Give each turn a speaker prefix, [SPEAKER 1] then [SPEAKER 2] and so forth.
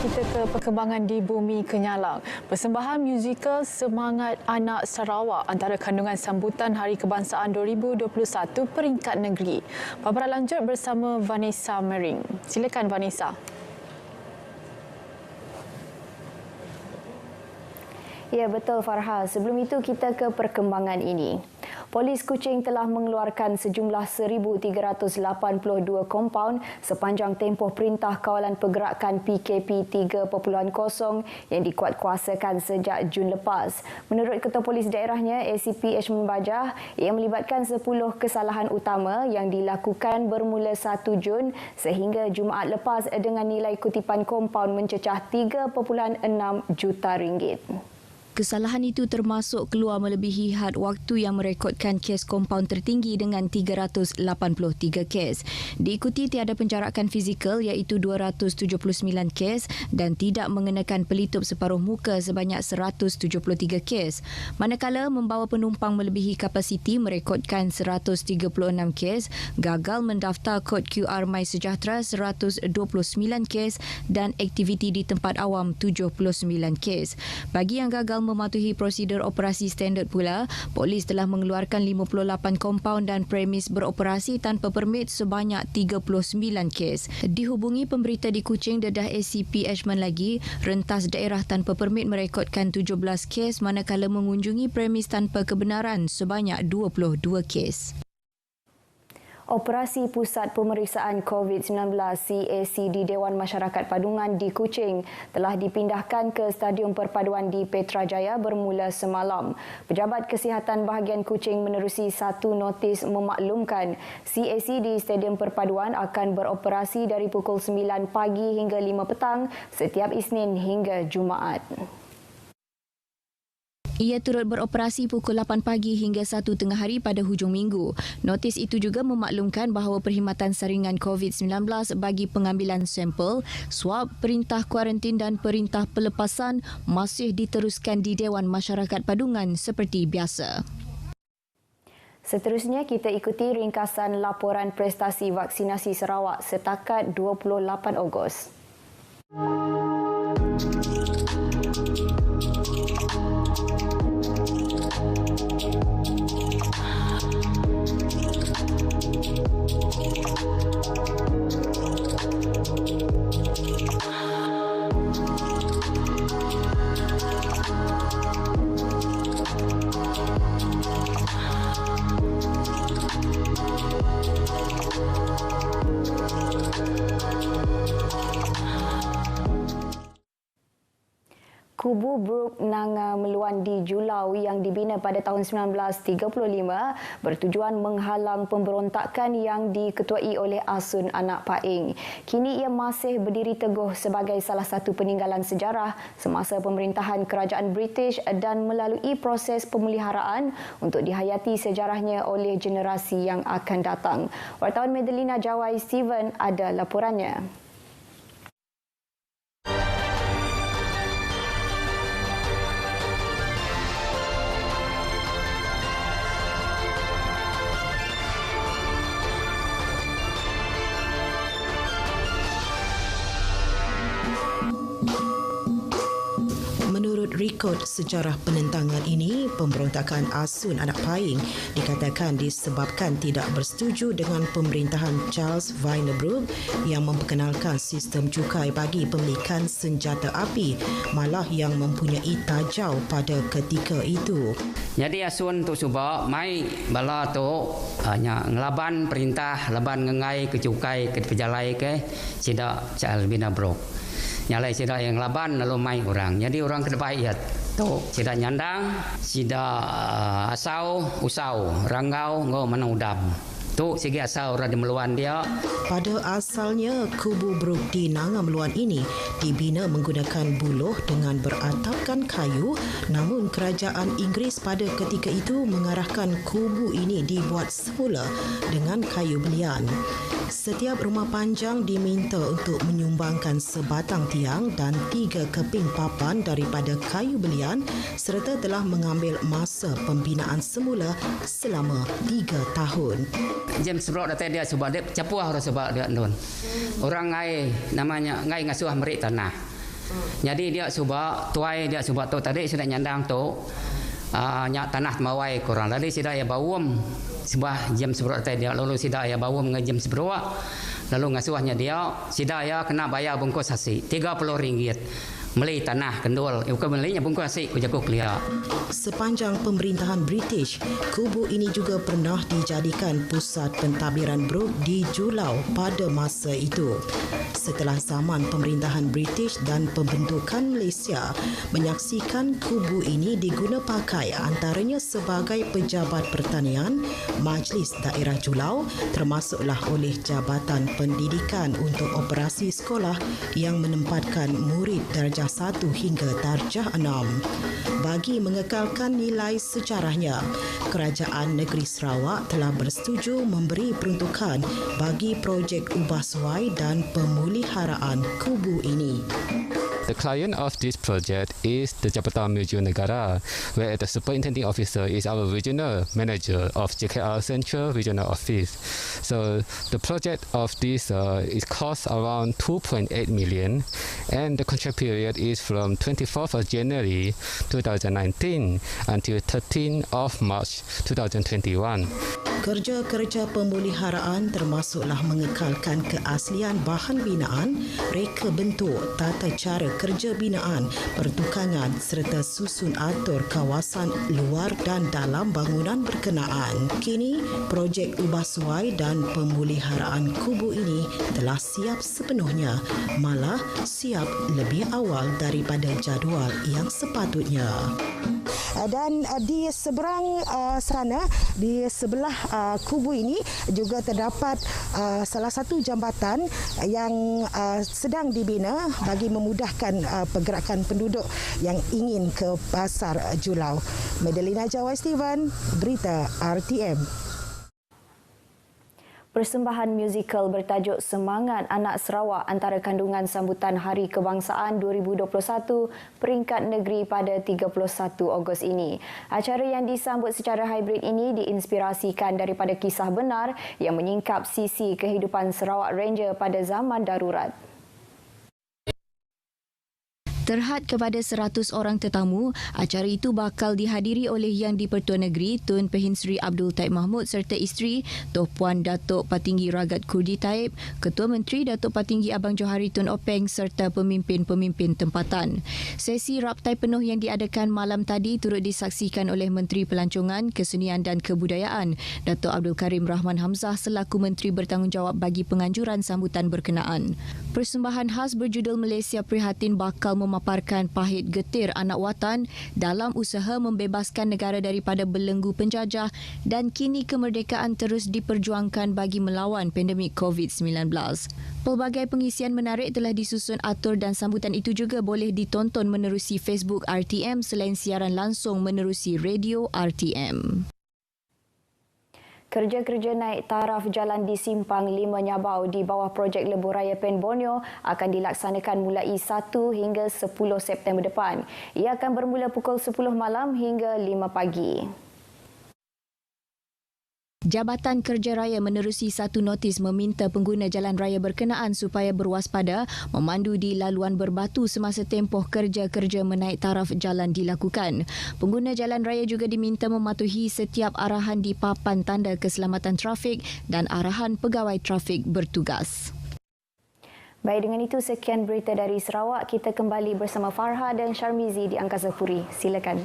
[SPEAKER 1] Kita ke perkembangan di Bumi Kenyalang. Persembahan musikal Semangat Anak Sarawak antara kandungan sambutan Hari Kebangsaan 2021 peringkat negeri. Paparan lanjut bersama Vanessa Mering. Silakan Vanessa.
[SPEAKER 2] Ya, betul Farha. Sebelum itu kita ke perkembangan ini. Polis Kuching telah mengeluarkan sejumlah 1,382 kompaun sepanjang tempoh Perintah Kawalan Pergerakan PKP 3.0 yang dikuatkuasakan sejak Jun lepas. Menurut Ketua Polis Daerahnya, ACP Ashman Bajah, ia melibatkan 10 kesalahan utama yang dilakukan bermula 1 Jun sehingga Jumaat lepas dengan nilai kutipan kompaun mencecah 3.6 juta ringgit.
[SPEAKER 3] Kesalahan itu termasuk keluar melebihi had waktu yang merekodkan kes kompaun tertinggi dengan 383 kes. Diikuti tiada penjarakan fizikal iaitu 279 kes dan tidak mengenakan pelitup separuh muka sebanyak 173 kes. Manakala membawa penumpang melebihi kapasiti merekodkan 136 kes, gagal mendaftar kod QR MySejahtera 129 kes dan aktiviti di tempat awam 79 kes. Bagi yang gagal mematuhi prosedur operasi standard pula, polis telah mengeluarkan 58 kompaun dan premis beroperasi tanpa permit sebanyak 39 kes. Dihubungi pemberita di Kuching, Dedah ACP Ashman lagi, rentas daerah tanpa permit merekodkan 17 kes manakala mengunjungi premis tanpa kebenaran sebanyak 22 kes.
[SPEAKER 2] Operasi Pusat Pemeriksaan COVID-19 CAC di Dewan Masyarakat Padungan di Kuching telah dipindahkan ke Stadium Perpaduan di Petrajaya bermula semalam. Pejabat Kesihatan Bahagian Kuching menerusi satu notis memaklumkan CAC di Stadium Perpaduan akan beroperasi dari pukul 9 pagi hingga 5 petang setiap Isnin hingga Jumaat.
[SPEAKER 3] Ia turut beroperasi pukul 8 pagi hingga 1 tengah hari pada hujung minggu. Notis itu juga memaklumkan bahawa perkhidmatan saringan COVID-19 bagi pengambilan sampel, swab, perintah kuarantin dan perintah pelepasan masih diteruskan di Dewan Masyarakat Padungan seperti biasa.
[SPEAKER 2] Seterusnya, kita ikuti ringkasan laporan prestasi vaksinasi Sarawak setakat 28 Ogos. Kubu Brooke Nanga Meluan di Julau yang dibina pada tahun 1935 bertujuan menghalang pemberontakan yang diketuai oleh Asun Anak Paing. Kini ia masih berdiri teguh sebagai salah satu peninggalan sejarah semasa pemerintahan kerajaan British dan melalui proses pemeliharaan untuk dihayati sejarahnya oleh generasi yang akan datang. Wartawan Madelina Jawai Steven ada laporannya.
[SPEAKER 4] Menurut rekod sejarah penentangan ini, pemberontakan Asun Anak Paing dikatakan disebabkan tidak bersetuju dengan pemerintahan Charles Vinebrook yang memperkenalkan sistem cukai bagi pemilikan senjata api, malah yang mempunyai tajau pada ketika itu.
[SPEAKER 5] Jadi Asun tu cuba mai bala tu hanya ngelaban perintah laban ngengai ke cukai ke pejalai ke sida Charles Vinebrook. Nyalai sida yang laban lalu mai orang. Jadi orang kena bayar. Tu sida nyandang, sida asau, usau, ranggau, ngau mana udam. Tu segi asau Radha Meluan dia.
[SPEAKER 4] Pada asalnya, kubu Brooke di Nanga Meluan ini dibina menggunakan buluh dengan beratapkan kayu, namun kerajaan Inggeris pada ketika itu mengarahkan kubu ini dibuat semula dengan kayu belian. Setiap rumah panjang diminta untuk menyumbangkan sebatang tiang dan 3 keping papan daripada kayu belian serta telah mengambil masa pembinaan semula selama 3 tahun.
[SPEAKER 5] James Brock datang dia sebab dia capuah orang sebab dia non. Orang ngai namanya ngai ngasuh merik tanah. Jadi dia cuba tuai dia cuba tu tadi sudah nyandang tu nyak tanah mawai kurang. Tadi sudah ya bawum sebah jam seberapa tadi dia lalu sudah ya bawum ngejam seberapa. Lalu ngasuhnya dia sudah ya kena bayar bungkus nasi RM30. Meli tanah kendul, bukan melinya bungkus nasi kujakuk lihat.
[SPEAKER 4] Sepanjang pemerintahan British, kubu ini juga pernah dijadikan pusat pentadbiran brok di Julau pada masa itu. Setelah zaman pemerintahan British dan pembentukan Malaysia, menyaksikan kubu ini diguna pakai antaranya sebagai pejabat pertanian, Majlis Daerah Julau, termasuklah oleh Jabatan Pendidikan untuk operasi sekolah yang menempatkan murid darjah 1 hingga darjah 6. Bagi mengekalkan nilai sejarahnya, Kerajaan Negeri Sarawak telah bersetuju memberi peruntukan bagi projek ubah suai dan pemeliharaan kubu ini.
[SPEAKER 6] The client of this project is the Jabatan Museum Negara, where the superintending officer is our regional manager of JKR Central Regional Office. So the project of this is cost around 2.8 million, and the contract period is from 24th of January 2019 until 13th of March 2021.
[SPEAKER 4] Kerja-kerja pemeliharaan termasuklah mengekalkan keaslian bahan binaan, reka bentuk, tata cara kerja binaan, pertukangan serta susun atur kawasan luar dan dalam bangunan berkenaan. Kini, projek ubah suai dan pemeliharaan kubu ini telah siap sepenuhnya, malah siap lebih awal daripada jadual yang sepatutnya.
[SPEAKER 7] Dan di seberang sana, di sebelah kubu ini juga terdapat salah satu jambatan yang sedang dibina bagi memudahkan pergerakan penduduk yang ingin ke Pasar Julau. Madalina Jawai Steven, Berita RTM.
[SPEAKER 2] Persembahan musikal bertajuk Semangat Anak Sarawak antara kandungan sambutan Hari Kebangsaan 2021 peringkat negeri pada 31 Ogos ini. Acara yang disambut secara hibrid ini diinspirasikan daripada kisah benar yang menyingkap sisi kehidupan Sarawak Ranger pada zaman darurat.
[SPEAKER 3] Terhad kepada 100 orang tetamu, acara itu bakal dihadiri oleh Yang di-Pertua Negeri Tun Pehin Sri Abdul Taib Mahmud serta isteri Tuan Puan Datuk Patinggi Ragat Kurdi Taib, Ketua Menteri Datuk Patinggi Abang Johari Tun Openg serta pemimpin-pemimpin tempatan. Sesi raptai penuh yang diadakan malam tadi turut disaksikan oleh Menteri Pelancongan, Kesenian dan Kebudayaan Datuk Abdul Karim Rahman Hamzah selaku Menteri bertanggungjawab bagi penganjuran sambutan berkenaan. Persembahan khas berjudul Malaysia Prihatin bakal memaparkan pahit getir anak watan dalam usaha membebaskan negara daripada belenggu penjajah dan kini kemerdekaan terus diperjuangkan bagi melawan pandemik COVID-19. Pelbagai pengisian menarik telah disusun atur dan sambutan itu juga boleh ditonton menerusi Facebook RTM selain siaran langsung menerusi radio RTM.
[SPEAKER 2] Kerja-kerja naik taraf jalan di Simpang 5 Nyabau di bawah projek Lebuh Raya Pen Borneo akan dilaksanakan mulai 1 hingga 10 September depan. Ia akan bermula pukul 10 malam hingga 5 pagi.
[SPEAKER 3] Jabatan Kerja Raya menerusi satu notis meminta pengguna jalan raya berkenaan supaya berwaspada memandu di laluan berbatu semasa tempoh kerja-kerja menaik taraf jalan dilakukan. Pengguna jalan raya juga diminta mematuhi setiap arahan di papan tanda keselamatan trafik dan arahan pegawai trafik bertugas.
[SPEAKER 2] Baik, dengan itu sekian berita dari Sarawak. Kita kembali bersama Farha dan Syarmizi di Angkasa Puri. Silakan.